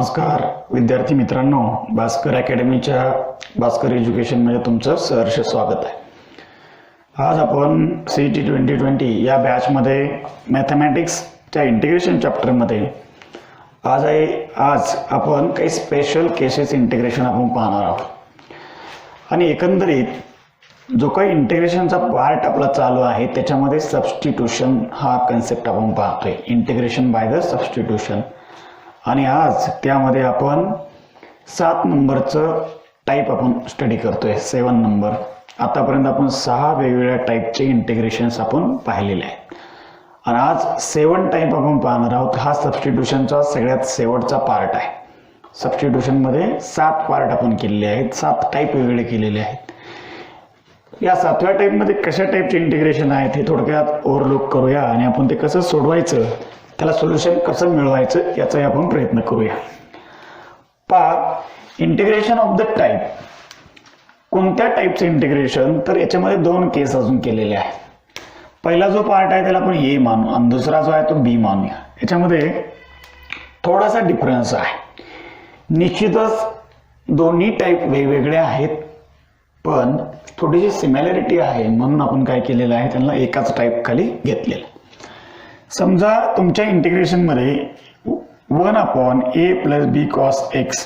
नमस्कार विद्यार्थी मित्रांनो, भास्कर अकॅडमीच्या भास्कर एज्युकेशनमध्ये तुमचं सहर्ष स्वागत आहे। आज आपण CET 2020 या बॅचमध्ये मॅथमॅटिक्सच्या इंटिग्रेशन चॅप्टरमध्ये आज आपण काही स्पेशल केसेस इंटिग्रेशन आपण पाहणार आहोत आणि एकंदरीत जो काही इंटिग्रेशनचा पार्ट आपला चालू आहे त्याच्यामध्ये सबस्टिट्यूशन हा कन्सेप्ट आपण पाहतोय, इंटिग्रेशन बाय द सबस्टिट्यूशन। आणि आज त्यामध्ये आपण 7 नंबरचं टाईप आपण स्टडी करतोय, 7 नंबर। आतापर्यंत आपण 6 वेगवेगळ्या टाईपचे इंटिग्रेशन्स आपण पाहिलेले आहेत आणि आज 7 टाईप आपण पाहणार आहोत। हा सबस्टिट्यूशनचा सगळ्यात शेवटचा पार्ट आहे। सबस्टिट्यूशनमध्ये 7 पार्ट आपण केलेले आहेत, 7 टाईप वेगवेगळे केलेले आहेत। या 7व्या टाईपमध्ये कशा टाईपचे इंटिग्रेशन आहेत हे थोडक्यात ओव्हरलुक करूया आणि आपण ते कसं सोडवायचं, त्याला सोल्युशन कसं मिळवायचं याचा आपण प्रयत्न करूया। इंटिग्रेशन ऑफ द टाइप, कोणत्या टाइपचे इंटिग्रेशन, तर याच्यामध्ये 2 केस अजून केलेले आहेत। पहिला जो पार्ट आहे त्याला आपण ए मानू आणि दुसरा जो आहे तो बी मानूया। याच्यामध्ये थोडासा डिफरन्स आहे, निश्चितच दोन्ही टाइप वेगवेगळे आहेत पण थोडीशी सिमिलॅरिटी आहे म्हणून आपण काय केलेलं आहे, त्यांना एकाच टाइप खाली घेतलेलं। समजा तुमच्या इंटिग्रेशन मध्ये 1/a + b cos x,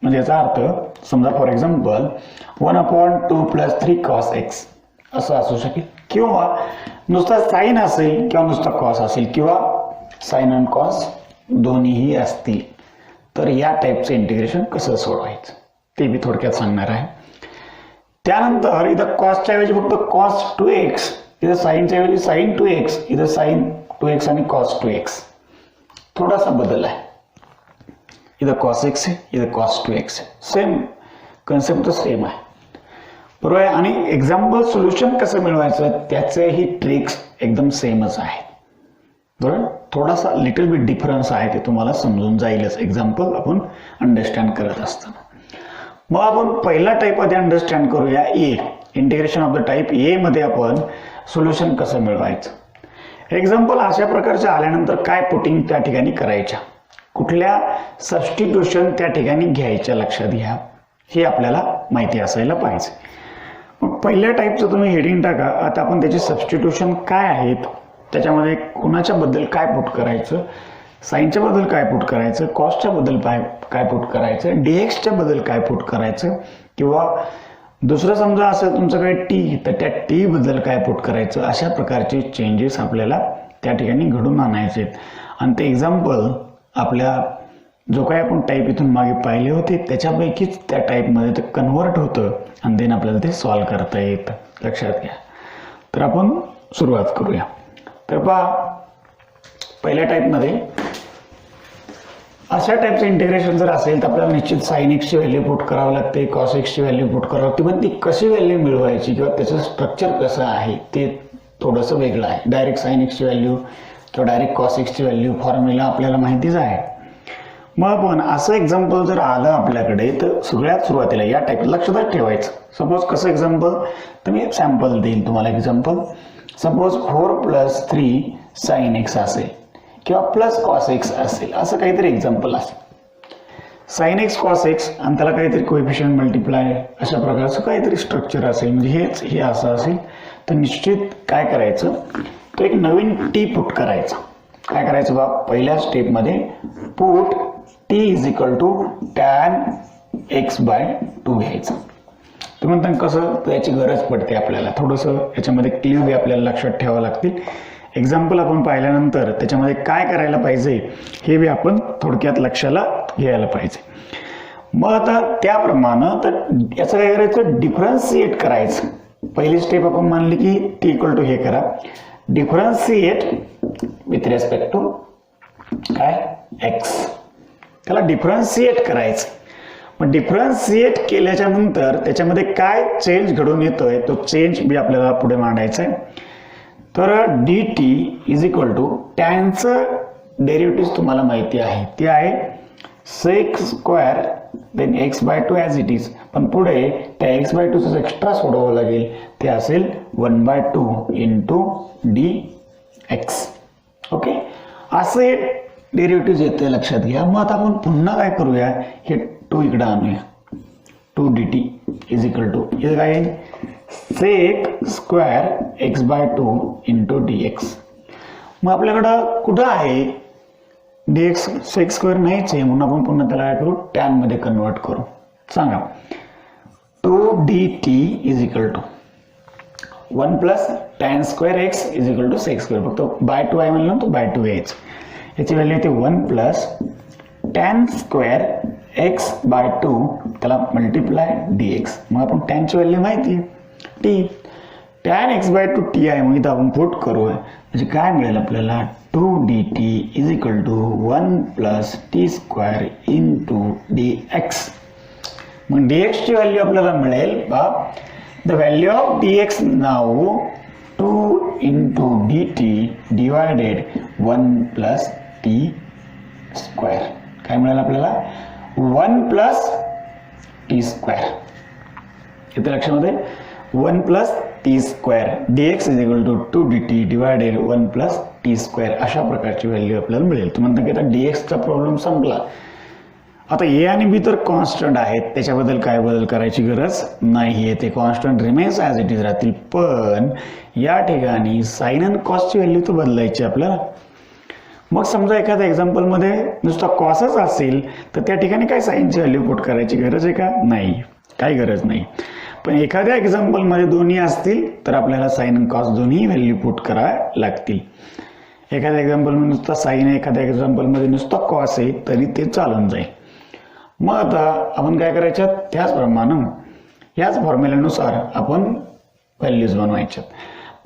म्हणजे याचा अर्थ समजा फॉर एक्झाम्पल 1/2 + 3 cos x असं असू शकेल, किंवा नुसता साइन असेल किंवा नुसता कॉस असेल किंवा साइन आणि कॉस दोन्हीही असतील। तर या टाइपचं इंटिग्रेशन कसं सोडवायचं ते मी थोडक्यात सांगणार आहे। त्यानंतर इथं कॉसच्या ऐवजी फक्त cos 2x, इथं साइनच्या ऐवजी sin 2x, इथं sin 2x आणि cos 2x, थोडासा बदल आहे। इथं cos x आहे, इथं cos 2x आहे, सेम कन्सेप्ट तर सेम आहे, बरोबर आहे। आणि एक्झाम्पल सोल्युशन कसं मिळवायचं त्याचेही ट्रिक्स एकदम सेमच आहे, बरोबर। थोडासा लिटल बिट डिफरन्स आहे, ते तुम्हाला समजून जाईलच एक्झाम्पल आपण अंडरस्टँड करत असताना। मग आपण पहिला टाइप मध्ये अंडरस्टँड करूया, A, integration of the type A मध्ये आपण सोल्युशन कसं मिळवायचं। एक्झाम्पल अशा प्रकारचे आल्यानंतर काय पुटिंग त्या ठिकाणी करायच्या, कुठल्या सबस्टिट्यूशन त्या ठिकाणी घ्यायच्या, लक्षात घ्या, हे आपल्याला माहिती असायला पाहिजे। मग पहिल्या टाइपचं तुम्ही हेडिंग टाका। आता आपण त्याचे सबस्टिट्यूशन काय आहेत, त्याच्यामध्ये कोणाच्या बद्दल काय पुट करायचं, साइनच्या बद्दल काय पुट करायचं, कॉसच्या बद्दल काय पुट करायचं, डीएक्सच्या बद्दल काय पुट करायचं, किंवा दुसरं समजा असेल तुमचं काही टी, तर त्या टी बद्दल काय पुट करायचं, अशा प्रकारचे चेंजेस आपल्याला त्या ठिकाणी घडून आणायचे। आणि ते एक्झाम्पल आपल्या जो काही आपण टाईप इथून मागे पाहिले होते त्याच्यापैकीच त्या टाईपमध्ये ते कन्व्हर्ट होतं आणि देन आपल्याला ते सॉल्व्ह करता येतं, लक्षात घ्या। तर आपण सुरुवात करूया। तर पहा, पहिल्या टाईपमध्ये अशा टाईपचं इंटिग्रेशन जर असेल तर आपल्याला निश्चित साइन एक्सची व्हॅल्यू पुट करावं लागते, कॉस एक्सची व्हॅल्यू पुट करावं लागते, पण ती कशी व्हॅल्यू मिळवायची किंवा त्याचं स्ट्रक्चर कसं आहे ते थोडंसं वेगळं आहे। डायरेक्ट साइन एक्सची व्हॅल्यू किंवा डायरेक्ट कॉस एक्सची व्हॅल्यू फॉर्म्युला आपल्याला माहितीच आहे। मग पण असं एक्झाम्पल जर आलं आपल्याकडे तर सगळ्यात सुरुवातीला या टाईप लक्षात ठेवायचं। सपोज कसं एक्झाम्पल, तर मी सॅम्पल देईन तुम्हाला एक्झाम्पल। सपोज 4 + 3 sin x असेल किंवा प्लस cos x असेल, असं काहीतरी एक्झाम्पल असेल। sin x cos x आणि त्याला काहीतरी कोएफिशियंट मल्टिप्लाय, अशा प्रकारचं काहीतरी स्ट्रक्चर असेल, म्हणजे हे असं असेल तर निश्चित काय करायचं, तो एक नवीन टी पुट करायचा। काय करायचं बा, पहिल्या स्टेपमध्ये पुट t = tan x/2 घ्यायचं। तुम्ही म्हणता कसं, तर याची गरज पडते आपल्याला, थोडंसं याच्यामध्ये क्ल्यू बी आपल्याला लक्षात ठेवावं लागतील। एक्झाम्पल आपण पाहिल्यानंतर त्याच्यामध्ये काय करायला पाहिजे हे बी आपण थोडक्यात लक्षाला घ्यायला पाहिजे। मग आता त्याप्रमाणे तर याचं काय करायचं, डिफरन्शिएट करायचं। पहिली स्टेप आपण मानली की t = हे करा, डिफरन्शिएट विथ रिस्पेक्ट टू काय x, त्याला डिफरन्शिएट करायचं। मग डिफरन्शिएट केल्याच्या नंतर त्याच्यामध्ये काय चेंज घडून येतोय तो चेंज बी आपल्याला पुढे मांडायचा आहे। तर dt = टॅनचं डेरिव्हेटिव्ह तुम्हाला माहिती आहे, ते आहे sec² then x/2 as it is, पण पुढे त्या x/2 एक्स्ट्रा सोडवावं लागेल, ते असेल 1/2 × dx। ओके, असे डेरिव्हेटिव्ह येते लक्षात घ्या. मग आता आपण पुन्हा काय करूया, हे 2 इकडे आणूया. 2 dt इज इक्वल टू इथे काय येईल, sec square x/2 into dx. मग आपल्याकडं कुठं आहे dx, सेक स्क्वेअर नाहीच आहे म्हणून आपण पुन्हा त्याला काय करू, टॅन मध्ये कन्वर्ट करू. सांगा 2 dt is equal to 1 plus tan square X is equal to sec square. फक्त बाय 2 आहे म्हणलं तो बाय 2 यायचं. याची व्हॅल्यू येते 1 plus tan square X by 2 त्याला मल्टिप्लाय dx. मग आपण टॅनची व्हॅल्यू माहिती T, tan X by 2 T आहे. मग इथं आपण पुट करू, म्हणजे काय मिळेल आपल्याला, 2 dt is equal to 1 plus T square into dx. मग dx ची व्हॅल्यू आपल्याला मिळेल बा, द व्हॅल्यू ऑफ dx नाव 2 into dt divided 1 plus T square. काय मिळेल आपल्याला, 1 प्लस टी स्क्वेअर. इथे लक्षामध्ये 1 plus T square dx is equal to 2 dt divided 1 plus T square. अशा प्रकारची व्हॅल्यू आपल्याला मिळेल. तुम्ही म्हणता की आता dxचा प्रॉब्लेम संपला. आता ए आणि बी तर कॉन्स्टंट आहेत, त्याच्याबद्दल काय बदल करायची गरज नाहीये, ते constant remains as it is राहतील. पण या ठिकाणी साइन आणि कॉसची व्हॅल्यू तर बदलायची आपल्याला. मग समजा एखाद्या एक्झाम्पलमध्ये नुसता कॉसच असेल तर त्या ठिकाणी काय साइनची व्हॅल्यू पुट करायची गरज आहे का, नाही, काही गरज नाही. पण एखाद्या एक्झाम्पलमध्ये दोन्ही असतील तर आपल्याला साइन आणि कॉस दोन्ही व्हॅल्यू पुट कराव्या लागतील. एखाद्या एक्झाम्पलमध्ये नुसता साइन आहे, एखाद्या एक्झाम्पलमध्ये नुसता कॉस आहे तरी ते चालून जाईल. मग आता आपण काय करायच्यात, त्याचप्रमाणे याच फॉर्म्युल्यानुसार आपण व्हॅल्यूज बनवायच्यात.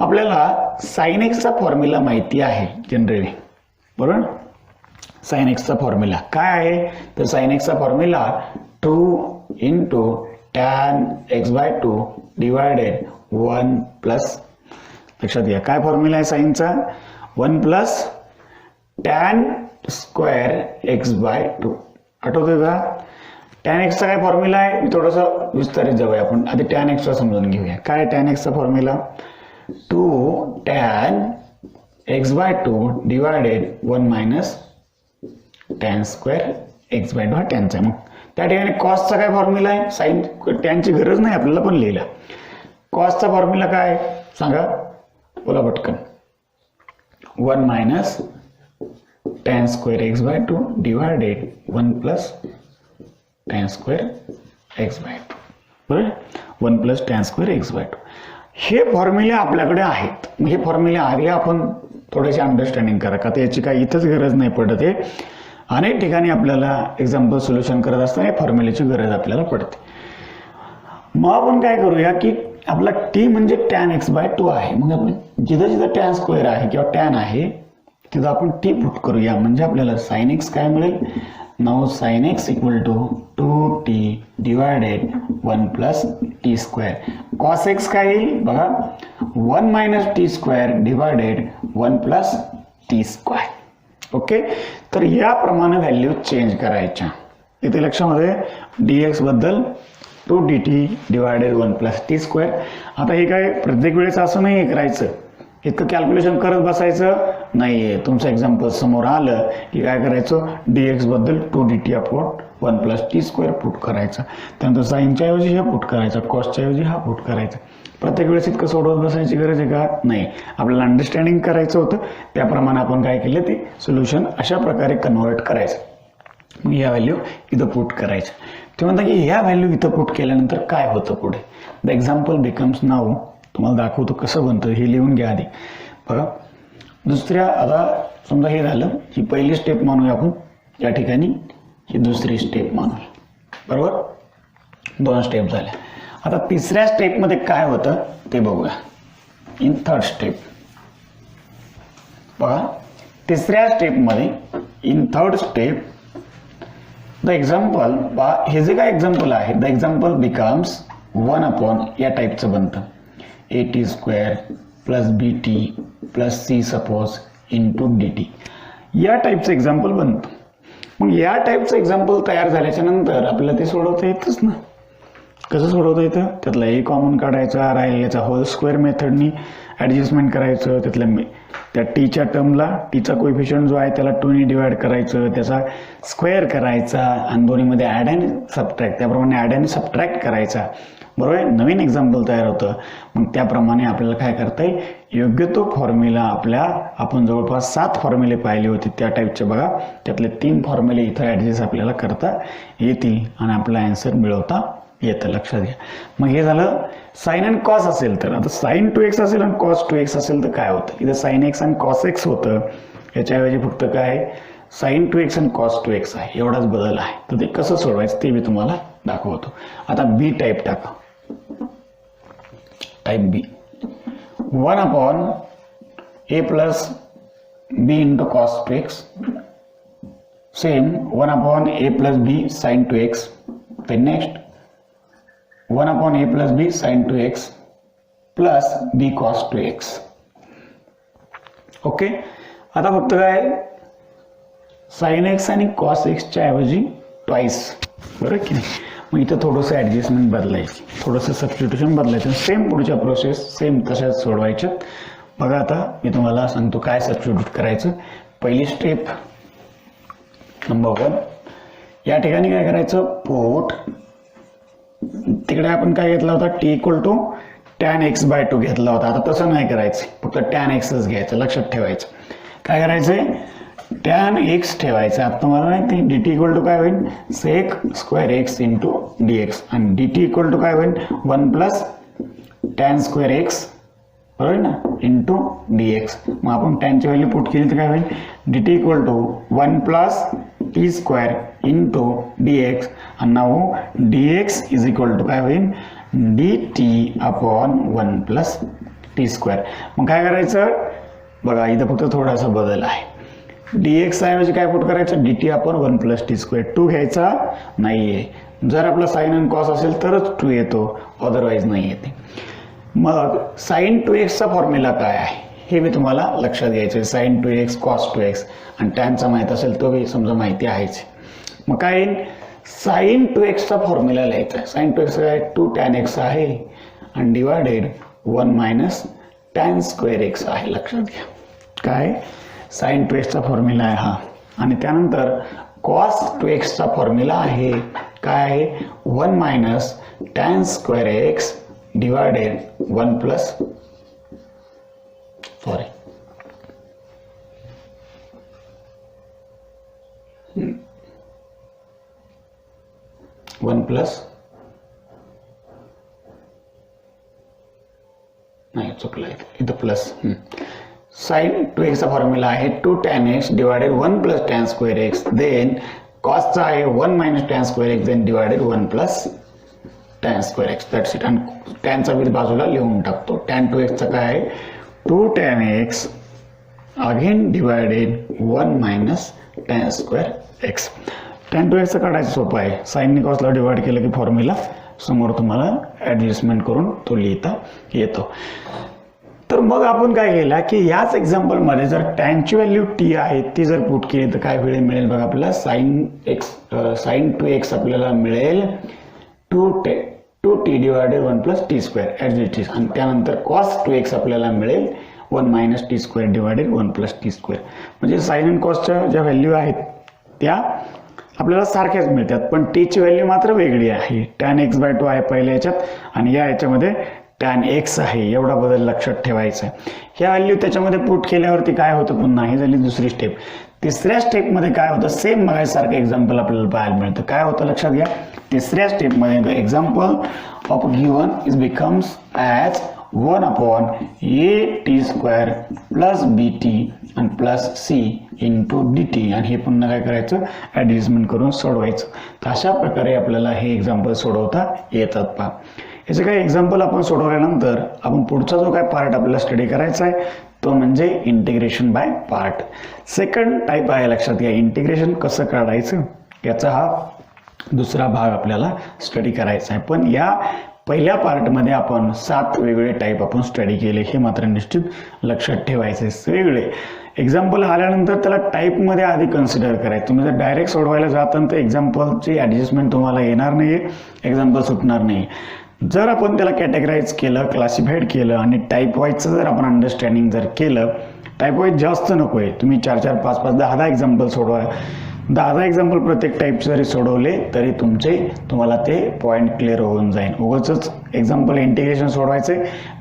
आपल्याला साइन एक्सचा फॉर्म्युला माहिती आहे जनरली, बरोबर. साइन एक्सचा फॉर्म्युला काय आहे, तर साइन एक्सचा formula 2 into tan x/2 divided 1 plus, लक्षात घ्या काय फॉर्म्युला आहे साइनचा, 1 प्लस टॅन स्क्वेअर x/2. आठवतोय का, टॅन एक्सचा काय फॉर्म्युला आहे, मी थोडंसं विस्तारित जाऊया. आपण आधी टॅन एक्सचा समजून घेऊया. काय टॅन एक्सचा formula, 2 tan x/2 divided 1 minus tan square x/2 हा टॅनचा. मग त्या ठिकाणी कॉसचा काय फॉर्म्युला आहे, साइन टॅनची गरज नाही आपल्याला पण लिहिला. कॉसचा फॉर्म्युला काय सांगा, बोला पटकन, 1 minus tan square x/2 divided 1 plus tan square x/2, बरोबर. 1 प्लस टॅन स्क्वेअर x/2 हे फॉर्म्युले आपल्याकडे आहेत. हे फॉर्म्युले आधी आपण थोडेसे अंडरस्टँडिंग करा, का याची काही इथंच गरज नाही पडत आहे. अनेक ठिकाणी आपल्याला एक्झाम्पल सोल्युशन करत असताना फॉर्म्युलेची गरज आपल्याला पडते. मग आपण काय करूया की आपला टी म्हणजे टॅन x/2 आहे. मग आपण जिथं जिथं टॅन स्क्वेअर आहे किंवा टॅन आहे तिथं आपण टी पुट करूया. म्हणजे आपल्याला साइन एक्स काय मिळेल, नाव sine x equal to 2t divided 1 plus T square. Cos x काय येईल बघा, 1 minus T square divided 1 plus T square. Okay, तर याप्रमाणे व्हॅल्यू चेंज करायच्या. इथे लक्षामध्ये dx बद्दल 2 dt divided 1 plus T square. आता हे काय प्रत्येक वेळेस असं नाही करायचं, इतकं कॅल्क्युलेशन करत बसायचं नाहीये. तुमचं एक्झाम्पल समोर आलं की काय करायचं, dx बद्दल 2 dt upon 1 plus T square put करायचा. त्यानंतर साईनच्या ऐवजी हे पुट करायचा, कॉसच्या ऐवजी हा पुट करायचा. प्रत्येक वेळेस इतकं सोडवत बसायची गरज आहे का, नाही. आपल्याला अंडरस्टँडिंग करायचं होतं, त्याप्रमाणे आपण काय केलं ते सोल्युशन अशा प्रकारे कन्वर्ट करायचं. मग या व्हॅल्यू इथं पुट करायचं. ते म्हणतात की ह्या व्हॅल्यू इथं पुट केल्यानंतर काय होतं पुढे, द एक्झाम्पल बिकम्स नाव. तुम्हाला दाखवतो कसं बनतं, हे लिहून घ्या आधी. बघा दुसऱ्या, आता समजा हे झालं, ही पहिली स्टेप मानूया आपण या ठिकाणी, ही दुसरी स्टेप मानूया, बरोबर. 2 स्टेप झाल्या. आता तिसऱ्या स्टेपमध्ये काय होतं ते बघूया. इन थर्ड स्टेप बघा, तिसऱ्या स्टेपमध्ये in third step the example, हे जे काय एक्झाम्पल आहे, द एक्झाम्पल बिकम्स 1 अपॉन या टाईपचं बनतं, at square plus bt plus c suppose into dt. या टाईपचं एक्झाम्पल बनतं. मग या टाईपचं एक्झाम्पल तयार झाल्याच्या नंतर आपल्याला ते सोडवता येतच ना. कसं सोडवता येतं, त्यातला ए कॉमन काढायचा, राहिलेल्याचा होल स्क्वेअर मेथडनी ॲडजस्टमेंट करायचं, त्यातल्या त्या टीच्या टर्मला टीचा कोएफिशियंट जो आहे त्याला 2 ने डिवाइड करायचं, त्याचा स्क्वेअर करायचा आणि दोन्हीमध्ये ॲड आणि सबट्रॅक्ट, त्याप्रमाणे ॲड आणि सबट्रॅक्ट करायचा, बरोबर आहे. नवीन एक्झाम्पल तयार होतं. मग त्याप्रमाणे आपल्याला काय करता येईल, योग्य तो फॉर्म्युला आपण जवळपास 7 फॉर्म्युले पाहिले होते त्या टाईपचे बघा, त्यातले 3 फॉर्म्युले इथं ॲडजस्ट आपल्याला करता येतील आणि आपला आन्सर मिळवता येतं. लक्षात घ्या. मग हे झालं साइन अँड कॉस असेल तर. आता साइन 2x असेल आणि कॉस 2x असेल तर काय होतं, इथं साइन x आणि कॉस x होतं, याच्याऐवजी फक्त काय साइन 2x आणि कॉस 2x आहे, एवढाच बदल आहे. तर ते कसं सोडवायचं ते मी तुम्हाला दाखवतो. आता बी टाईप टाका, टाइप बी 1/a plus b into cos 2x, same 1/a plus b sin 2x, then next 1/a plus b sin 2x plus b cos 2x. Okay. आता फक्त काय sin x आणि cos x च्या ऐवजी ट्वाइस, बरोबर की नाही. मग इथं थोडंसं ॲडजस्टमेंट बदलायची, थोडंसं सबस्टिट्यूशन बदलायचं, सेम पुढच्या प्रोसेस सेम तशाच सोडवायच्या. बघा आता मी तुम्हाला सांगतो काय सबस्टिट्यूट करायचं. पहिली स्टेप नंबर 1, या ठिकाणी काय करायचं, पुट तिकडे आपण काय घेतला होता, t = tan x/2 घेतला होता. आता तसं नाही करायचं, फक्त tan xच घ्यायचं. लक्षात ठेवायचं काय करायचंय, tan x ठेवायचं. आता मला माहिती dt = काय होईल, sec² x into dx आणि dt = काय होईल 1 + tan² x, बरोबर ना, इंटू dx. मग आपण tan ची व्हॅल्यू पुट केली तर काय होईल, dt = 1 + t² into dx आणि नाव dx = काय होईल, dt/1 + t². मग काय करायचं बघा, इथं फक्त थोडासा बदल आहे. dx ऐवजी काय पुट करायचं, dt/1 + t². 2 घ्यायचा नाहीये. जर आपला साइन आणि कॉस असेल तरच 2 येतो, अदरवाईज नाही येते. मग साइन 2x चा फॉर्म्युला काय आहे हे मी तुम्हाला लक्षात घ्यायचं. साइन 2x कॉस 2x आणि टॅनचा माहित असेल तो बी समजा माहिती आहेच. मग काय साइन 2x चा फॉर्म्युला लिहायचा आहे. साइन 2x काय 2 tan x आहे आणि डिवायडेड 1 - tan² x आहे. लक्षात घ्या काय साइन 2x चा फॉर्म्युला आहे हा. आणि त्यानंतर कॉस 2x चा फॉर्म्युला आहे काय आहे, 1 - tan² x डिवायडेड 1 + नाही चुकलं इथं प्लस. साइन 2x चा फॉर्म्युला आहे 2 tan x divided 1 + tan² x, then कॉसचा आहे 1 - tan² x then divided 1 + tan² x. That's it. आणि टॅनचा बिल बाजूला लिहून टाकतो. tan 2x चा काय आहे 2 tan x again divided 1 - tan² x. tan 2x चा काढायचं सोपं आहे. साइनने कॉसला डिवाइड केलं की फॉर्म्युला समोर तुम्हाला ऍडजस्टमेंट करून तो लिहिता येतो. तर मग आपण काय केलं की याच एक्झाम्पल मध्ये जर टॅनची व्हॅल्यू t आहे ती जर पुट केली तर काय मिळेल बघा, आपल्याला साइन 2x आपल्याला मिळेल 2t डिवायडेड 1 + t² ऍडजस्ट. आणि त्यानंतर cos 2x आपल्याला मिळेल 1 - t² डिवायडेड 1 + t². म्हणजे साइन आणि कॉसच्या ज्या व्हॅल्यू आहेत त्या आपल्याला सारख्याच मिळतात, पण टी ची व्हॅल्यू मात्र वेगळी आहे. tan x/2 आहे पहिल्या याच्यात आणि या याच्यामध्ये tan x आहे. एवढा बदल लक्षात ठेवायचा आहे. ह्या व्हॅल्यू त्याच्यामध्ये पुट केल्यावरती काय होतं पुन्हा, ही झाली दुसरी स्टेप. तिसऱ्या स्टेपमध्ये काय होतं, सेम मगासारखं एक्झाम्पल आपल्याला पाहायला मिळतं. काय होतं लक्षात घ्या, तिसऱ्या स्टेपमध्ये example of given is becomes as 1/a t² + bt आणि प्लस c इंटू dt. आणि हे पुन्हा काय करायचं, ॲडजस्टमेंट करून सोडवायचं. तर अशा प्रकारे आपल्याला हे एक्झाम्पल सोडवता येतात. पहा याचे काही एक्झाम्पल आपण सोडवल्यानंतर आपण पुढचा जो काय पार्ट आपल्याला स्टडी करायचा आहे तो म्हणजे integration by part. Second type आहे. लक्षात घ्या इंटिग्रेशन कसं काढायचं याचा हा दुसरा भाग आपल्याला स्टडी करायचा आहे. पण या पहिल्या पार्टमध्ये आपण 7 वेगळे टाईप आपण स्टडी केले, हे मात्र निश्चित लक्षात ठेवायचे. वेगळे एक्झाम्पल आल्यानंतर त्याला टाईपमध्ये आधी कन्सिडर करायचं. तुम्ही जर डायरेक्ट सोडवायला जाताना तर एक्झाम्पलची ॲडजस्टमेंट तुम्हाला येणार नाही, एक्झाम्पल सुटणार नाही. जर आपण त्याला कॅटेगराईज केलं, क्लासिफाईड केलं आणि टाईप वाईजचं जर आपण अंडरस्टँडिंग जर केलं टाईप वाईज जास्त नको आहे, तुम्ही 4-4, 5-5, 10-10 एक्झाम्पल सोडवा. 10-10 एक्झाम्पल प्रत्येक टाईपचे जरी सोडवले तरी तुम्हाला ते पॉईंट क्लिअर होऊन जाईल. उगाचच एक्झाम्पल इंटिग्रेशन सोडवायचे,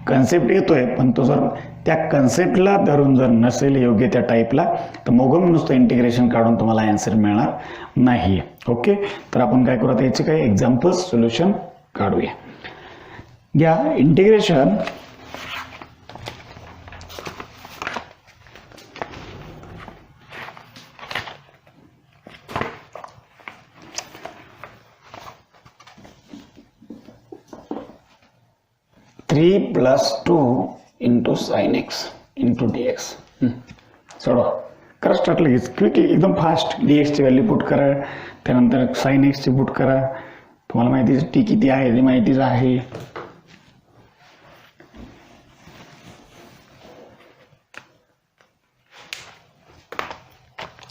कन्सेप्ट येतोय पण तो जर त्या कन्सेप्टला धरून जर नसेल योग्य त्या टाईपला तर मोगम नुसतं इंटिग्रेशन काढून तुम्हाला आन्सर मिळणार नाही. ओके, तर आपण काय करू आता याचे काही एक्झाम्पल्स सोल्युशन काढूया. घ्या integration three plus 2 into sine x into D x. सोडवा, करा स्टार्ट लगेच, क्विकली एकदम फास्ट. डी एक्सची व्हॅल्यू पुट करा, त्यानंतर साइन एक्सची पुट करा. तुम्हाला माहिती टी किती आहे ते माहितीच आहे.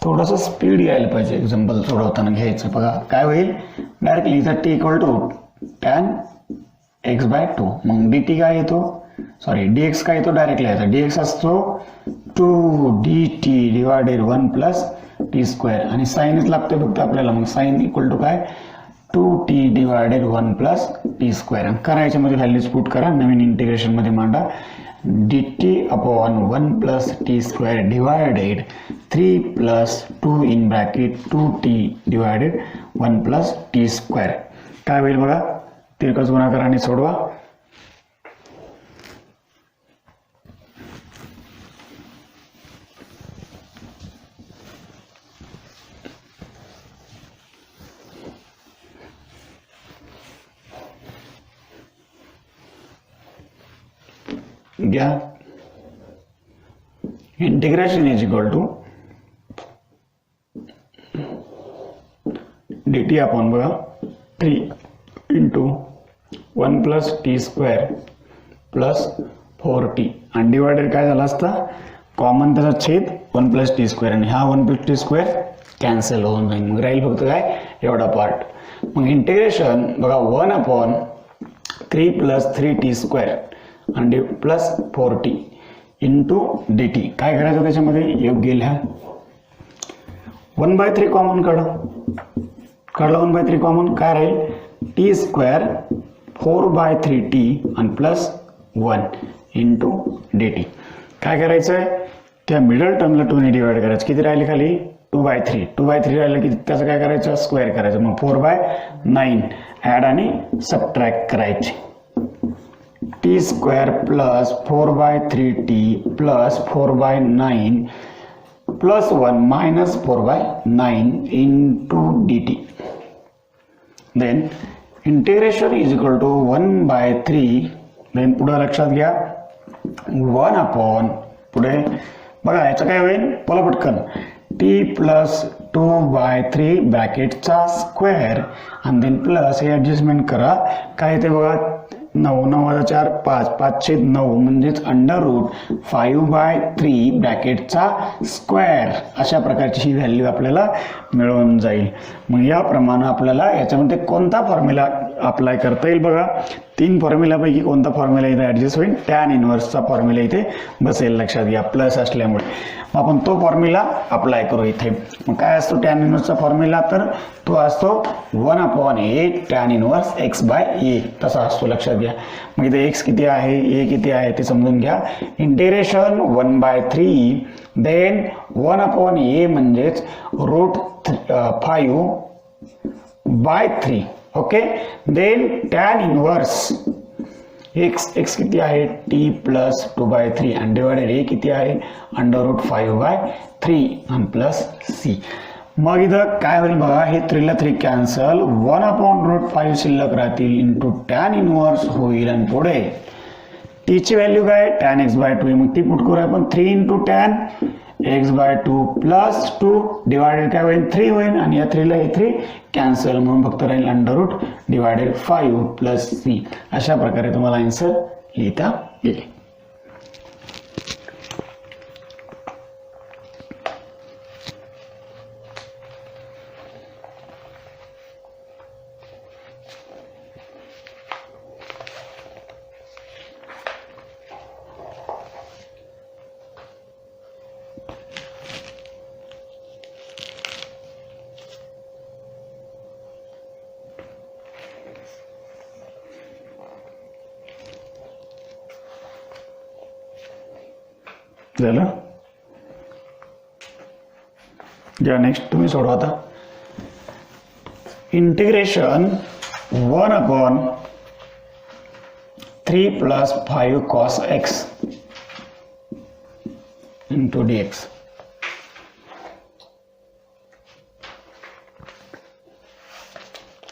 थोडंसं स्पीड यायला पाहिजे एक्झाम्पल सोडवताना घ्यायचं. बघा काय होईल, डायरेक्टली लिहिता T equal to tan X by 2. मग डी टी काय येतो, सॉरी डी एक्स काय येतो, डायरेक्ट लिहायचा. डी एक्स असतो 2 D T divided 1 plus T square आणि साईनच लागते फक्त आपल्याला. मग साईन इक्वल टू काय 2t divided 1 plus T square. करायच्या मध्ये व्हॅल्यूज पुट करा, नवीन इंटिग्रेशन मध्ये मांडा. dt upon 1 plus T square divided 3 plus 2 in bracket 2t divided 1 plus T square. काय होईल बघा, तिरकस गुणाकाराने सोडवा. घ्या integration is equal to dt upon बघा 3 into 1 plus T square plus 4t आणि डिवायडेड काय झाला असता, कॉमन त्याचा छेद 1 प्लस टी स्क्वेअर आणि हा 1 प्लस टी स्क्वेअर कॅन्सल होऊन जाईल. मग राहील फक्त काय एवढा पार्ट. मग इंटिग्रेशन बघा 1 अपॉन 3 प्लस 3t स्क्वेअर आणि plus 4t into D T. काय करायचं त्याच्यामध्ये, योग्य लिहा. 1/3 कॉमन काढा, काढला 1/3 कॉमन, काय राहील टी स्क्वेअर 4/3t आणि प्लस 1 इंटू डी टी. काय करायचं आहे, त्या मिडल टर्मला 2 ने डिवाइड करायचं. किती राहिले खाली 2/3. 2/3 राहिलं की त्याचं काय करायचं, स्क्वेअर करायचं. मग 4/9 ऍड आणि सबट्रॅक्ट करायचे. T square plus 4/3t plus 4/9 plus 1 minus 4/9 into D T. Then integration is equal to 1/3. Then पुढे लक्षात घ्या 1 अपॉन पुढे बघा याचं काय होईल, बोला पटकन, टी प्लस 2/3 ब्रॅकेटचा स्क्वेअर आणि देन प्लस हे ऍडजस्टमेंट करा. काय ते बघा 9 9 4 5 5/9 म्हणजेच अंडर रूट 5/3 ब्रॅकेटचा स्क्वेअर. अशा प्रकारची ही व्हॅल्यू आपल्याला मिळून जाईल. मग याप्रमाणे आपल्याला याच्यामध्ये कोणता फॉर्म्युला अप्लाय करता येईल बघा. 3 फॉर्म्युलापैकी कोणता फॉर्म्युला इथे ऍडजस्ट होईल, टॅन इनव्हर्सचा फॉर्म्युला इथे बसेल. लक्षात घ्या प्लस असल्यामुळे आपण तो फॉर्म्युला अप्लाय करू इथे. मग काय असतो टॅन इनव्हर्सचा फॉर्म्युला, तर तो असतो 1/a टॅन इनव्हर्स x/a तसा असतो. लक्षात घ्या. मग इथे x किती आहे, a किती आहे ते समजून घ्या. इंटिग्रेशन 1/3 देन 1/a म्हणजेच root 5/3. Okay, then tan inverse x किती आहे t प्लस 2/3 आणि डिवायडेड a किती आहे अंडर रूट 5/3 आणि प्लस c. मग इथं काय होईल बघा, हे 3 ला 3 कॅन्सल, 1/√5 शिल्लक राहतील इंटू टॅन इनव्हर्स होईल आणि पुढे टी ची व्हॅल्यू काय टॅन x/2. मग ती पुट करू आपण 3 into tan x/2 plus 2 divided काय होईल 3 होईल आणि या 3 ला हे 3 कॅन्सल म्हणून फक्त राहील under root divided 5 plus c. अशा प्रकारे तुम्हाला आन्सर लिहिता येईल. झालं. घ्या नेक्स्ट तुम्ही सोडवा आता. Integration 1/3 + 5 cos x into dx.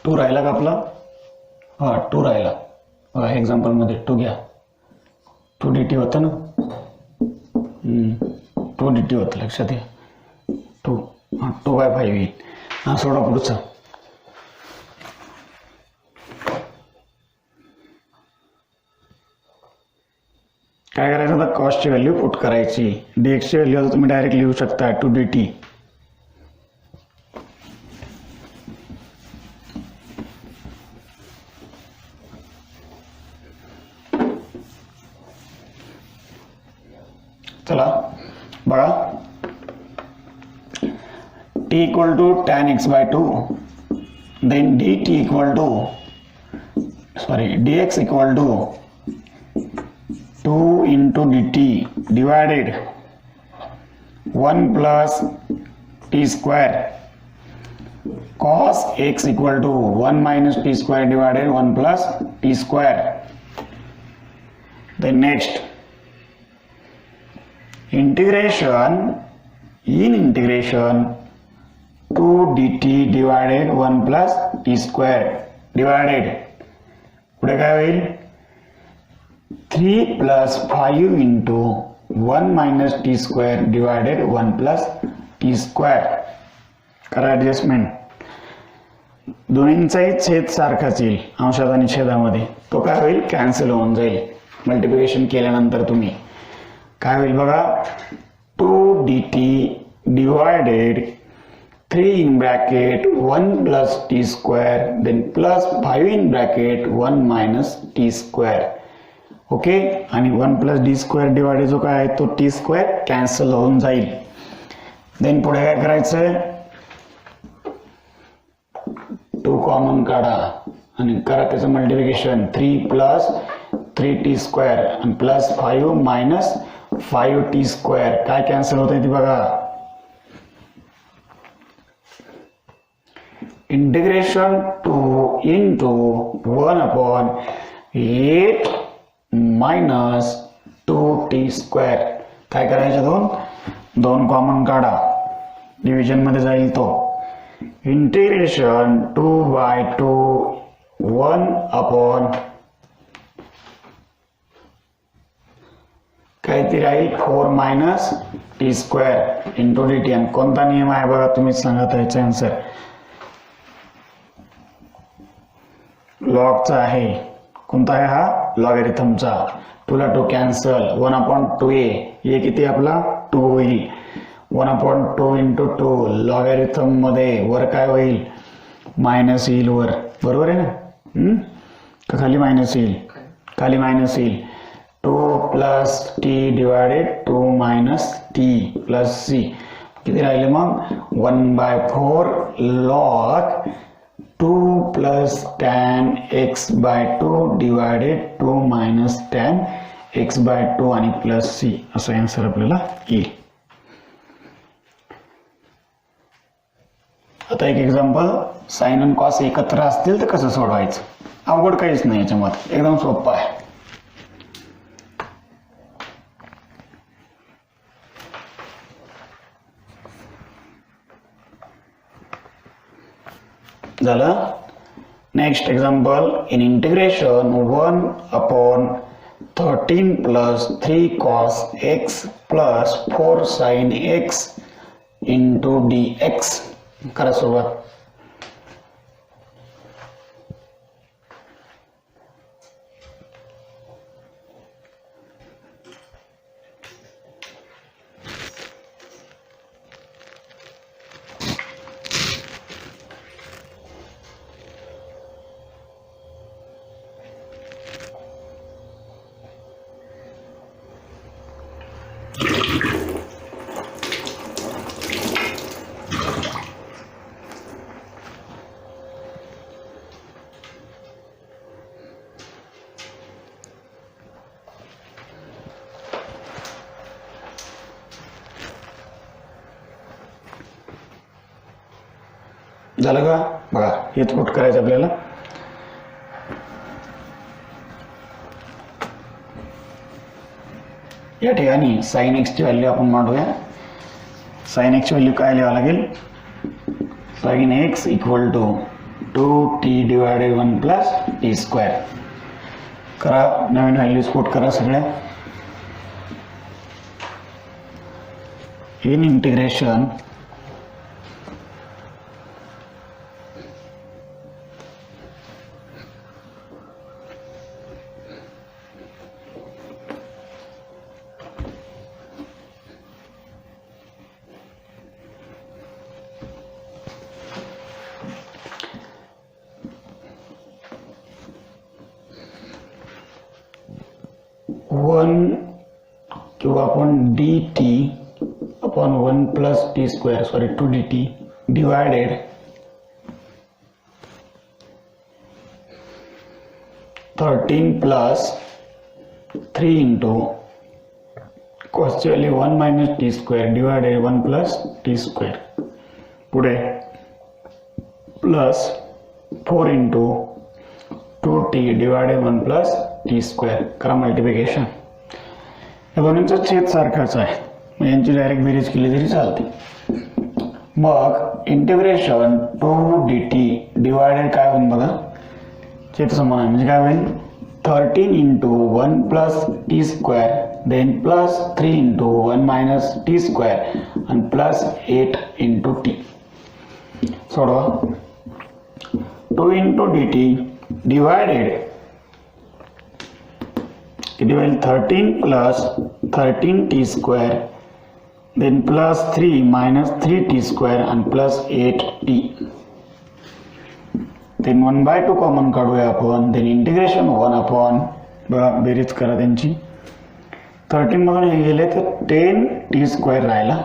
Two राहिला का आपला? हा, टू राहिला. एक्झाम्पल मध्ये टू घ्या. 2dt होतं ना, 2dt होतं, लक्षात घ्या. 2/5 येईल. हा, सोडा पुढचा. काय करायचं आता? कॉस्टची व्हॅल्यू पुट करायची. dx ची व्हॅल्यू तुम्ही डायरेक्ट लिहू शकता 2dt. चला बघा, t = tan x/2, then dx = 2 into dt divided 1 plus t square cos x = 1 minus t square divided 1 plus t square. Then next, integration 2 dt divided 1 plus t square divided पुढे काय होईल? 3 plus 5 into 1 minus t square divided 1 plus t square. करा adjustment. दोन्हींचाही छेद सारखाच येईल अंशात आणि छेदामध्ये. तो काय होईल? कॅन्सल होऊन जाईल मल्टिप्लिकेशन केल्यानंतर. तुम्ही काय होईल बघा? 2 dt divided 3 in bracket 1 plus t square then plus 5 in bracket 1 minus t square. Okay, आणि 1 plus d square डिवाइडेड जो काय आहे तो t square कॅन्सल होऊन जाईल. देन पुढे काय करायचंय? 2 कॉमन काढा आणि करा त्याचं मल्टिप्लिकेशन. 3 plus 3t square आणि प्लस 5 minus 5t square. काय कॅन्सल होत आहे ते बघा. Integration 2 into 1/8 minus 2t square. काय करायचं? दोन कॉमन काढा, डिव्हिजन मध्ये जाईल तो. इंटिग्रेशन 2/2 1/, काय ते राहील? 4 minus t square into dt. आणि कोणता नियम आहे बघा, तुम्ही सांगत याचा आन्सर. लॉगचा आहे. कोणता आहे हा? लॉगॅरिथमचा. 2 ला 2 कॅन्सल. 1/2a. हे किती आपला? 2 होईल. 1/2 into 2 लॉगॅरिथम मध्ये वर काय होईल? मायनस येईल वर. बरोबर आहे ना? का खाली मायनस येईल? खाली मायनस येईल. 2 plus t divided 2 minus t plus c. किती राहिले मग? 1/4 log 2 plus tan x/2 divided 2 minus tan x/2 आणि प्लस c. असं आन्सर आपल्याला येईल. आता एक एक्झाम्पल. साइन आणि कॉस एकत्र असतील तर कसं सोडवायचं? अवघड काहीच नाही याच्यामध्ये, एकदम सोपं आहे. झालं. Next example. In integration 1/13 plus 3 cos x plus 4 sin x into dx. करा सुरुवात. झालं का बघा, हेच पुट करायचं आपल्याला. या ठिकाणी साइन एक्स ची व्हॅल्यू आपण मांडूया. साइन एक्स ची व्हॅल्यू काय लिहावं लागेल, sine x equal to 2t divided 1 plus T square. करा नवीन व्हॅल्यूज पुट करा सगळ्या. इन इंटिग्रेशन किंवा आपण dt upon 1 plus T square 2dt divided 13 plus 3 into कॉसची value 1 minus T square divided 1 plus T square. पुढे plus 4 into 2t divided 1 plus T square. करा multiplication. या दोन्हींचा छेद सारखाच आहे, मग यांची डायरेक्ट बेरीज केली तरी चालते. मग इंटिग्रेशन 2dt डिवायडेड काय होईल बघा, छेद समान आहे म्हणजे काय होईल 13 into 1 plus T square then plus 3 into 1 minus T square आणि प्लस 8 इंटू टी. सोडवा. 2 इंटू dt डिवायडेड किती होईल 13 plus 13 T square then plus 3 minus 3 T square आणि प्लस 8 टी. देन 1/2 कॉमन काढूया आपण. देन इंटिग्रेशन 1 अपॉन बघा बेरीज करा त्यांची. 13 मधून हे गेले तर 10 टी स्क्वेअर राहिला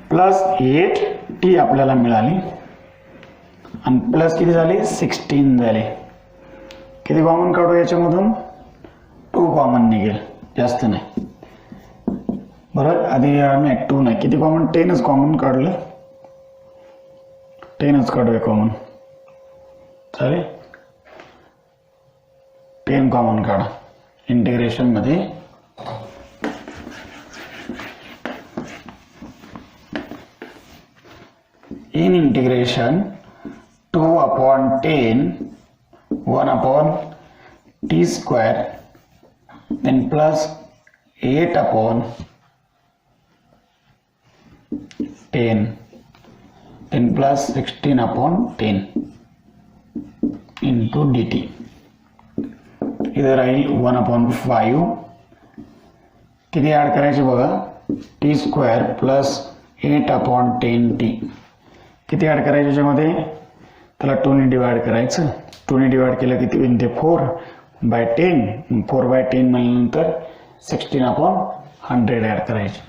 प्लस 8 टी आपल्याला मिळाली आणि प्लस किती झाले 16 झाले. किती कॉमन काढू याच्यामधून 2 कॉमन निघेल, जास्त नाही. बरं आधी आम्ही 2 नाही, किती कॉमन 10च कॉमन काढलं, 10च काढूया कॉमन. चालेल 10 कॉमन काढा इंटिग्रेशन मध्ये. In integration 2 upon 10 1 upon T square then plus 8 upon 10 then plus 16 upon 10 into dt. इधर राहील 1 upon 5. किती ऍड करायचे बघा T square plus 8 upon 10t. किती ऍड करायचे याच्यामध्ये, त्याला 2 ने डिवाइड करायचं. 2 ने डिवाइड केलं किती होईल ते 4/10. 4/10 म्हणल्यानंतर 16 अपॉन 100 ऍड करायचे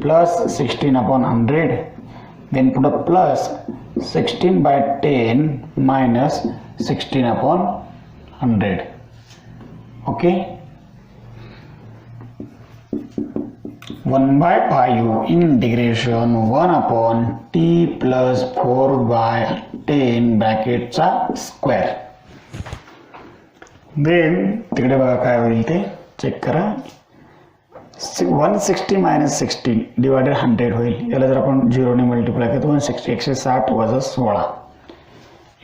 प्लस 16 अपॉन 100 देन पुढं plus 16/10 minus 16 upon 100. Okay 1/5 integration 1 upon t plus 4/10 ब्रॅकेटचा स्क्वेअर. देन तिकडे बघा काय होईल ते चेक करा. 160 मायनस 16 डिवायडेड 100 होईल. याला जर आपण 0 ने मल्टिप्लाय केलं तर 160 160 वजा 16.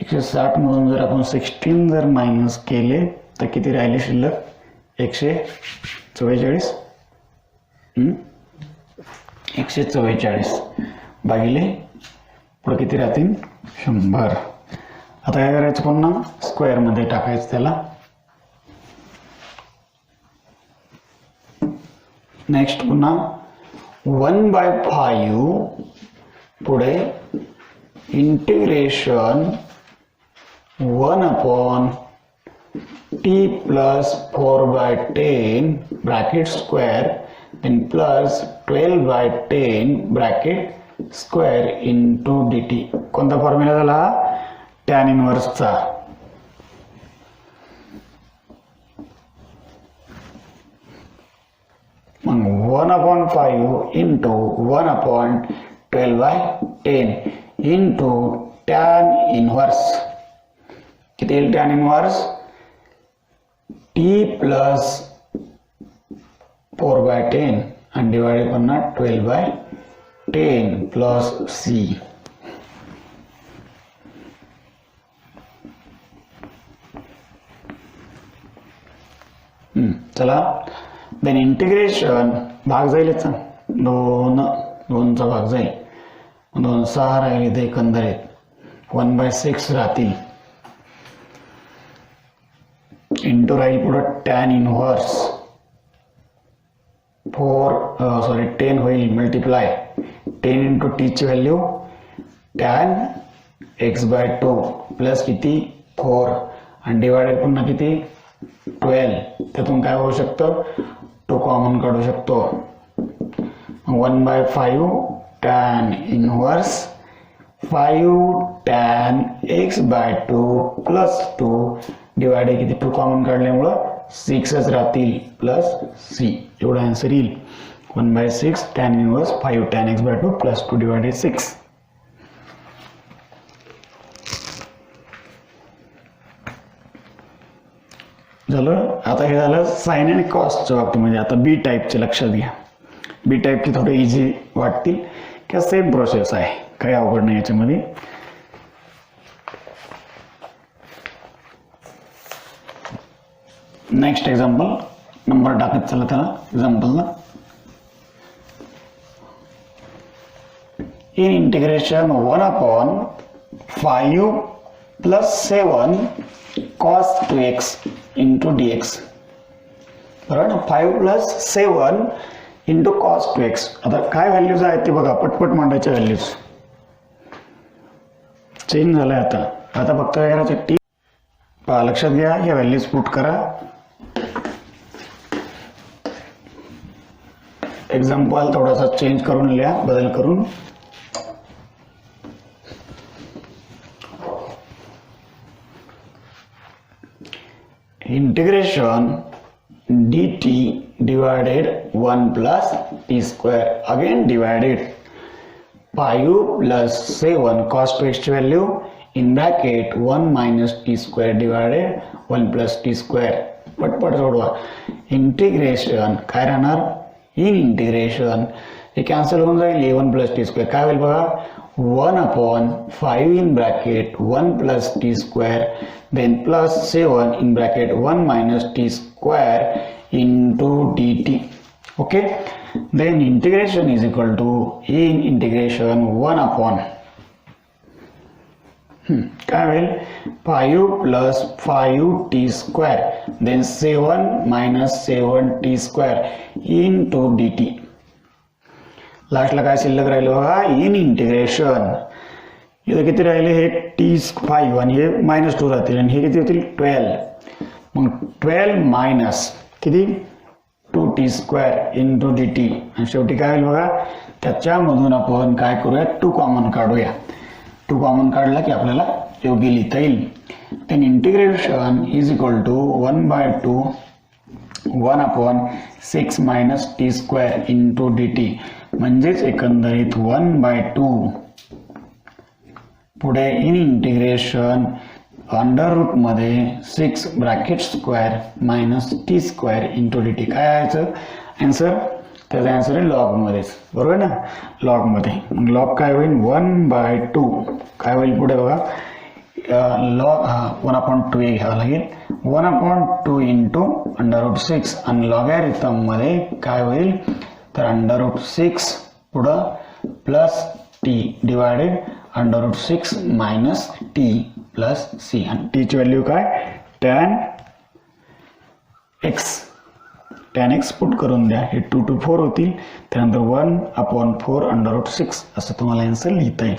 160 मधून जर आपण 16 जर मायनस केले तर किती राहिले शिल्लक 144. 144 भागिले पुढे किती राहतील 100. आता काय करायचं पुन्हा स्क्वेअर मध्ये टाकायचं त्याला. नेक्स्ट पुन्हा 1/5 पुढे integration 1 upon t plus 4/10 bracket square then plus 12/10 bracket square into dt. कोणता फॉर्म्युला झाला tan इनवर्सचा. मग 1/5 इंटू 1/12/10 इंटू टॅन इनव्हर्स किती येईल टॅन इनव्हर्स टी प्लस 4/10 आणि डिवाइडेड पुन्हा 12/10 प्लस सी. चला देन इंटिग्रेशन भाग जाईलच दोनचा भाग जाईल 2 6 राहिले ते एकंदरीत 1/6 राहतील इंटू राहील पुढे टॅन इनव्हर्स 10 होईल मल्टिप्लाय 10 इंटू टी ची व्हॅल्यू टॅन x/2 प्लस किती 4 आणि डिवायडेड पुन्हा किती 12. त्यातून काय होऊ शकतं 2 कॉमन काढू शकतो 1/5 tan inverse 5 tan x/2 plus 2 divided किती 2 कॉमन काढल्यामुळं 6च राहतील प्लस सी. एवढा आन्सर येईल 1/6 tan inverse 5 tan x/2 plus 2 divided 6. झालं. आता हे झालं साइन आणि कॉसच्या बाबतीमध्ये. आता बी टाईपचे लक्षात घ्या. बी टाईपचे थोडे इझी वाटतील किंवा सेम प्रोसेस आहे, काही अवघड नाही याच्यामध्ये. नेक्स्ट एक्झाम्पल नंबर टाकत चला त्याला एक्झाम्पलला. In integration 1/5 plus 7 cos 2x into dx. बरोबर 5 प्लस 7 इंटू cos 2x. आता काय व्हॅल्यूज आहेत ते बघा, पटपट मांडायच्या व्हॅल्यूज चेंज झालंय. आता फक्त काय करायचं टी पहा, लक्षात घ्या या व्हॅल्यूज पुट करा. एक्झाम्पल थोडासा चेंज करून लिहा, बदल करून. Integration dt divided 1 plus t square again divided 5 plus 7 cos 2x value in bracket 1 minus t square divided 1 plus t square. पटपट सोडवा. इंटिग्रेशन काय राहणार इन इंटिग्रेशन हे कॅन्सल होऊन जाईल a1 plus t square काय होईल बघा 1/5 in bracket 1 plus t square then plus 7 in bracket 1 minus t square into dt. Okay, then integration is equal to in integration 1/, काय होईल 5 plus 5t square then 7 minus 7t square into dt. लास्टला काय शिल्लक राहिलं बघा in integration. इथं किती राहिले हे t5 आणि हे -2 राहतील आणि हे किती होतील 12. मग 12 मायनस किती 2t स्क्वेअर इंटू dt आणि शेवटी काय होईल बघा त्याच्यामधून आपण काय करूया 2 कॉमन काढूया. 2 कॉमन काढला की आपल्याला योग्य लिहिता येईल. then integration is equal to 1/2 1/6 minus t square into dt म्हणजेच एकंदरीत 1/2 पुढे इन इंटिग्रेशन अंडर रूट मध्ये 6 bracket square minus T square into D T. काय यायचं आन्सर त्याचा आन्सर आहे लॉग मध्येच बरोबर ना लॉग मध्ये. मग लॉग काय होईल 1/2 काय होईल पुढे बघा लॉग 1/2 घ्यावं लागेल 1/2 इंटू √6 आणि लॉगॅरिथम मध्ये काय होईल तर √6 पुढं plus T divided √6 minus T plus C आणि टी ची व्हॅल्यू काय tan x पुट करून द्या. हे 2 to 4 होतील त्यानंतर 1/4 √6 असं तुम्हाला आन्सर लिहिता येईल.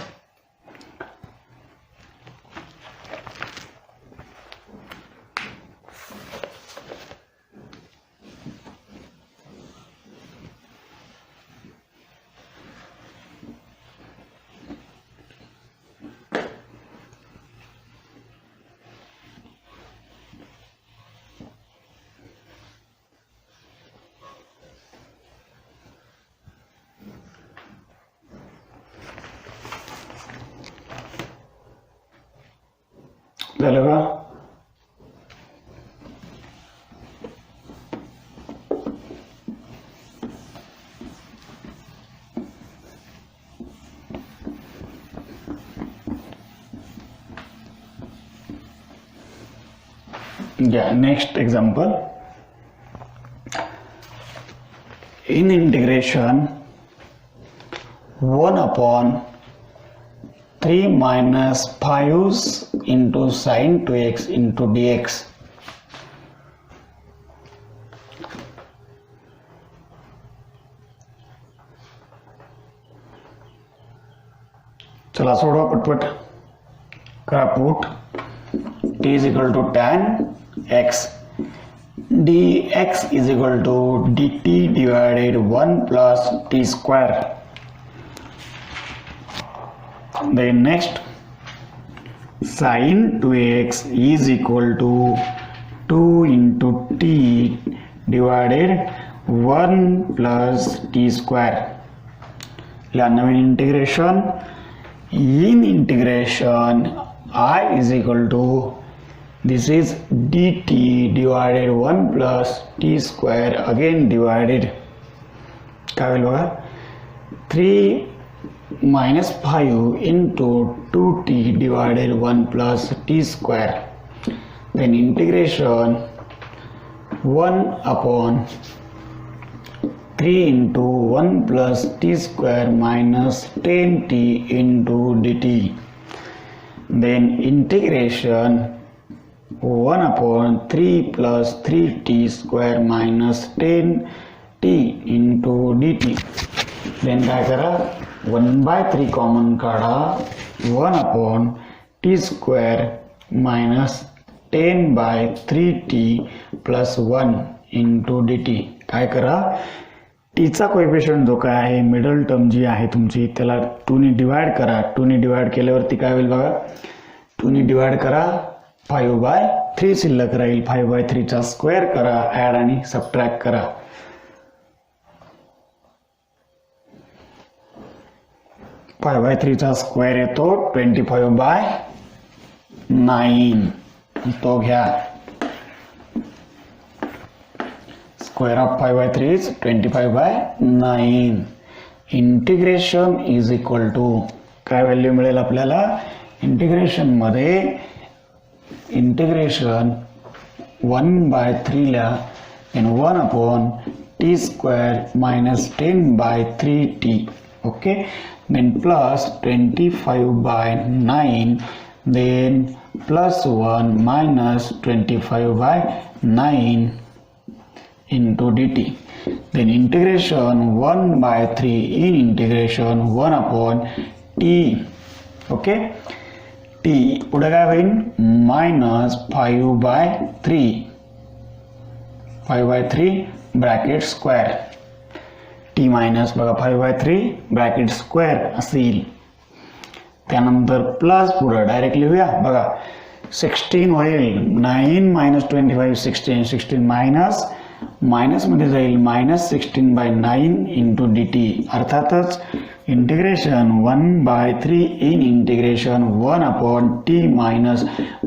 झालं का? Next example. In integration 1 upon 3 minus 5 into sin 2x into dx. चला सोडवा पटपट. करा put t is equal to tan x dx is equal to dt divided 1 plus t square. Then next, sin 2x is equal to 2 into t divided 1 plus t square. Naveen integration. In integration I is equal to, this is dt divided 1 plus t square again divided, काय होईल बघा, 3 minus 5 into 2t divided 1 plus t square. Then integration 1 upon 3 into 1 plus t square minus 10t into dt. Then integration 1 upon 3 plus 3t square minus 10t into dt. Then काय करा, 1/3 common काढा, 1 upon t square minus 10/3t plus 1 into dt. काय करा, टीचा coefficient जो काय आहे, middle term जी आहे तुमची, त्याला 2 ने डिवाइड करा. 2 ने डिवाइड केल्यावरती काय होईल बघा, 2 ने डिवाइड करा, 5/3 शिल्लक राहील. 5/3 चा स्क्वेअर करा, ऍड आणि सबट्रॅक्ट करा. 5/3 चा स्क्वेअर येतो 25/9. तो घ्या. Square of 5/3 is 25/9. Integration is equal to, काय व्हॅल्यू मिळेल आपल्याला इंटिग्रेशन मध्ये, इंटिग्रेशन 1/3 ला 1 upon t square minus 10/3t. Okay. Then plus 25/9, then plus 1 minus 25/9 into dt. Then integration 1/3 in integration 1 upon t. Okay. t पुढे काय होईल, minus 5/3, 5/3 bracket square, t minus बघा 5/3 bracket square असेल. त्यानंतर प्लस पुढे directly होऊया बघा, 16 होईल, 9 minus 25 16, 16 मायनस मायनस मध्ये जाईल, मायनस 16/9 इंटू dt. अर्थातच integration 1/3 in integration 1 upon t minus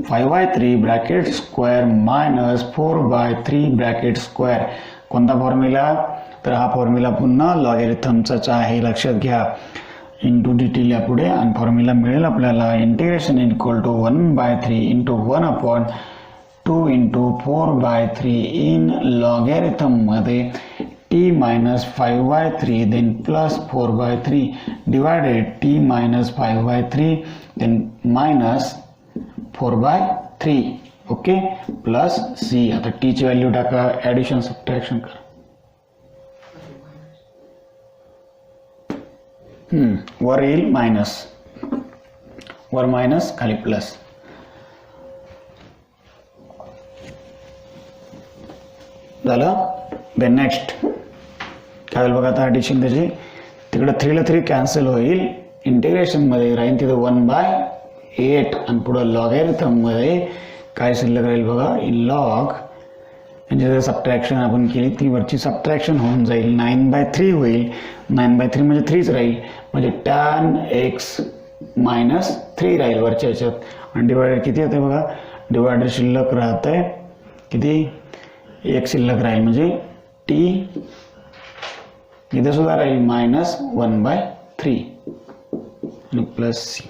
5/3 bracket square minus 4/3 bracket square. कोणता फॉर्म्युला, तर हा फॉर्म्युला पुन्हा लॉगॅरिथमचाच आहे, लक्षात घ्या. इंटू dt ला पुढे आणि फॉर्म्युला मिळेल आपल्याला, integration equal to 1/3 into 1 upon 2 into 4/3 in logarithm मध्ये t minus 5/3 then plus 4/3 divided t minus 5/3 then minus 4/3. Okay. Plus c. आता t ची व्हॅल्यू टाका, ऍडिशन सबट्रॅक्शन करा. वर येईल मायनस, वर मायनस खाली प्लस. झालं. देन नेक्स्ट काय होईल बघा, आता ॲडिशन त्याची, तिकडे 3 ला 3 कॅन्सल होईल, इंटिग्रेशन मध्ये राहील तिथे 1/8 आणि पुढे लॉगॅरिथम मध्ये काय शिल्लक राहील बघा, इन लॉग, म्हणजे सबट्रॅक्शन आपण केली ती वरची सबट्रॅक्शन होऊन जाईल, 9/3 होईल. 9/3 म्हणजे 3च राहील, म्हणजे tan x minus 3 राहील वरच्या ह्याच्यात, आणि डिवायडेड किती येते बघा, डिवायडेड शिल्लक राहतंय किती, एक शिल्लक राहील म्हणजे टी इथे सुद्धा राहील -1/3 आणि प्लस सी.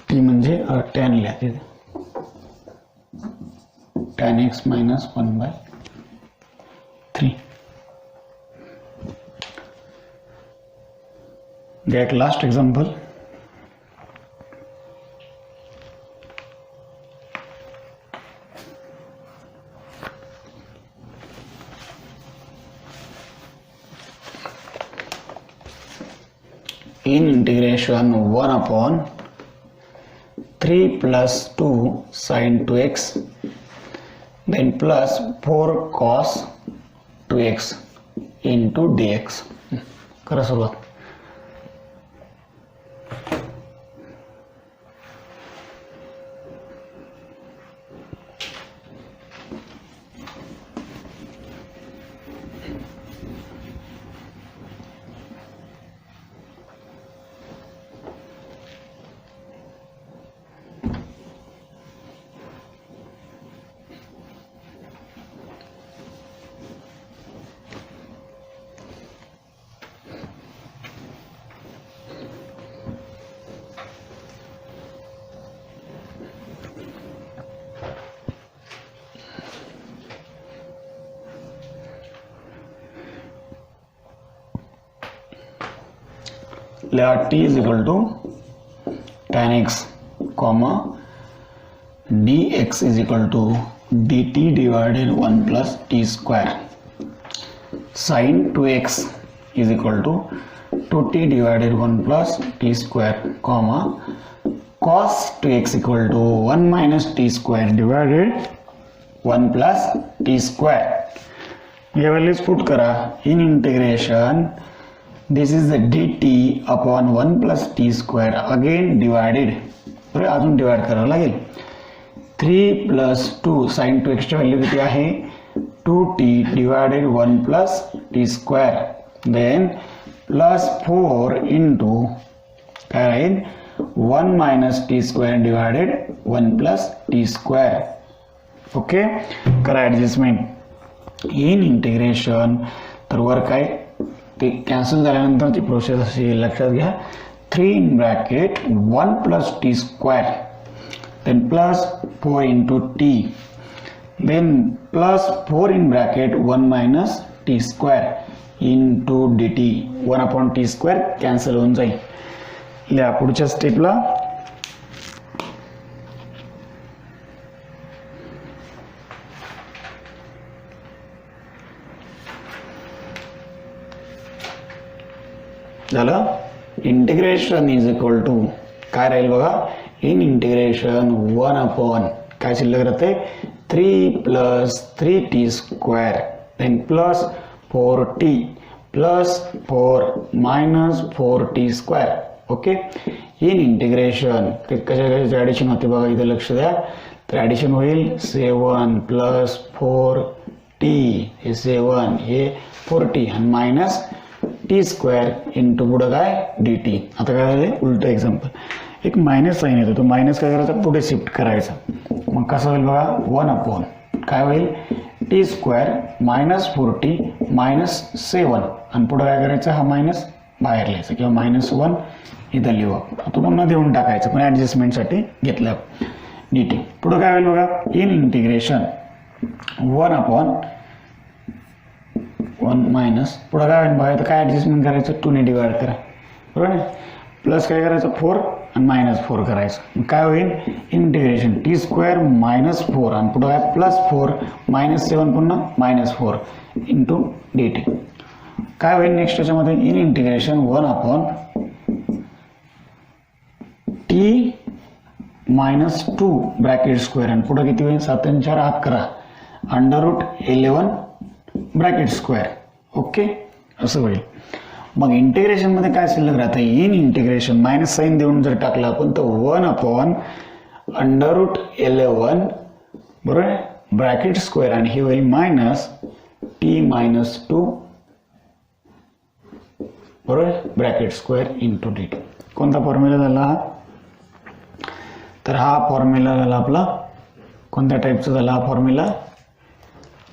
टी म्हणजे tan लिहा तिथे, tan x -1/3. Get last example. In integration 1/3 plus 2 sin 2x then plus 4 cos 2x into dx. करा सुरुवात. T is equal to tan x, dx is equal to dt divided 1 plus t square. Sin 2x is equal to 2t divided 1 plus t square, cos 2x equal to 1 minus t square divided 1 plus t square. या values put करा. In integration this is the dt upon 1 plus t square again divided, बरं अजून divide करावं लागेल. 3 plus 2 sin 2x ची value किती आहे, 2t divided 1 plus t square, then plus 4 into काय राहील 1 minus t square divided 1 plus t square. Okay, करा ऍडजस्टमेंट. इन इंटिग्रेशन तर वर काय ते कॅन्सल झाल्यानंतरची प्रोसेस अशी लक्षात घ्या. 3 in bracket 1 plus t square then plus 4 into t then plus 4 in bracket 1 minus t square into dt. 1 upon t square cancel होऊन जाईल. लिहा पुढच्या स्टेपला. झालं. इंटिग्रेशन इज इक्वल टू काय राहील बघा, इन इंटिग्रेशन 1 अपॉन काय शिल्लक राहते 3 plus 3t square then plus 4t plus 4 minus 4t square. Okay, in integration कशाचे ॲडिशन होते बघा, इथे लक्ष द्या. तर ॲडिशन होईल 7 plus 4t हे 7 हे 4t आणि मायनस टी स्क्वेअर इंटू पुढं काय dt. आता काय झालं उलट एक्झाम्पल, एक मायनस साईन येतो, तो मायनस काय करायचा पुढे शिफ्ट करायचा. मग कसं होईल बघा 1 अपॉन काय होईल T square minus 4t minus 7 आणि पुढं काय करायचं हा मायनस बाहेर लिहायचं किंवा -1 इथं लिहू. तो पुन्हा देऊन टाकायचं पण ॲडजस्टमेंटसाठी घेतलं dt. पुढं काय होईल बघा, इन इंटिग्रेशन 1 अपॉन 1 मायनस पुढं काय होईल बघा, तर काय ॲडजस्टमेंट करायचं 2 ने डिवाइड करा, बरोबर आहे. प्लस काय करायचं 4 आणि -4 करायचं. काय होईल इंटिग्रेशन टी स्क्वेअर -4 आणि पुढं काय +4 -7 पुन्हा -4 इंटू dt. काय होईल नेक्स्ट याच्यामध्ये in integration 1 upon T -2 bracket square आणि पुढं किती होईल 7 आणि 4 11 √11 ब्रॅकेट स्क्वेअर. ओके, असं होईल. मग इंटिग्रेशन मध्ये काय शिल्लक राहतं, इन इंटिग्रेशन मायनस साईन देऊन जर टाकला आपण तर 1 अपॉन √11 बरोबर ब्रॅकेट स्क्वेअर आणि हे होईल मायनस टी -2 बरोबर ब्रॅकेट स्क्वेअर इंटू dt. कोणता फॉर्म्युला झाला हा? तर हा फॉर्म्युला झाला आपला कोणत्या टाईपचा झाला हा फॉर्म्युला?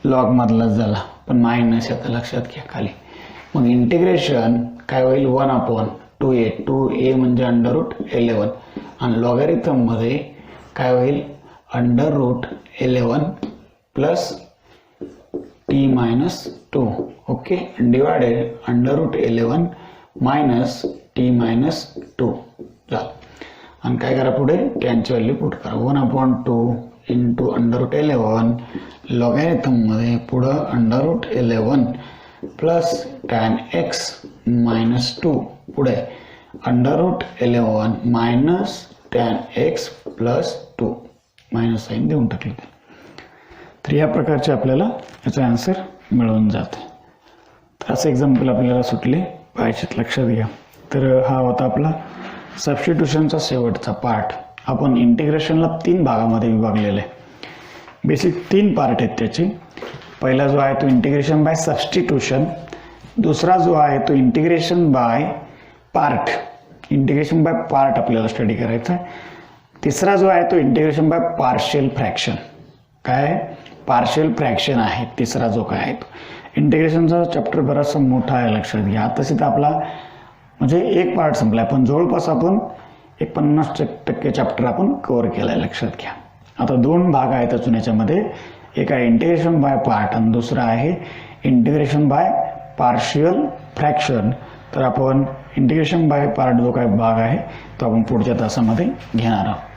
लॉग मधलाच झाला, पण मायनस आता लक्षात घ्या खाली. मग इंटिग्रेशन काय होईल? 1/2a. 2a म्हणजे √11 आणि लॉगॅरिथम मध्ये काय होईल? √11 plus t-2. Okay, divided √11 minus t-2 झालं. आणि काय करा पुढे? टॅनची व्हॅल्यू पुट करा. 1/2 इंटू √11 लॉगॅरिथम मध्ये पुढं √11 प्लस tan x -2 पुढे √11 minus tan x plus 2 minus sine देऊन टाकले. तर या प्रकारचे आपल्याला याचा आन्सर मिळून जाते. तर असं एक्झाम्पल आपल्याला सुटले पाहिजेत, लक्षात घ्या. तर हा होता आपला सबस्टिट्यूशनचा शेवटचा पार्ट. आपण इंटिग्रेशनला 3 भागामध्ये विभागलेलं आहे. बेसिक 3 पार्ट आहेत त्याचे. पहिला जो आहे तो इंटिग्रेशन बाय सबस्टिट्यूशन, दुसरा जो आहे तो integration by part. Integration by part आपल्याला स्टडी करायचा आहे. तिसरा जो आहे तो इंटिग्रेशन बाय पार्शियल फ्रॅक्शन. काय? पार्शियल फ्रॅक्शन आहे तिसरा जो काय आहे तो. इंटिग्रेशनचा चॅप्टर बराचसा मोठा आहे, लक्षात घ्या. आता तर आपला म्हणजे एक पार्ट संपलाय, पण जवळपास आपण 50% चॅप्टर आपण कव्हर केलाय, लक्षात घ्या. आता 2 भाग आहेत अजून याच्यामध्ये. एक आहे इंटिग्रेशन बाय पार्ट आणि दुसरा आहे इंटिग्रेशन बाय पार्शियल फ्रॅक्शन. तर आपण इंटिग्रेशन बाय पार्ट जो काय भाग आहे तो आपण पुढच्या तासामध्ये घेणार आहोत.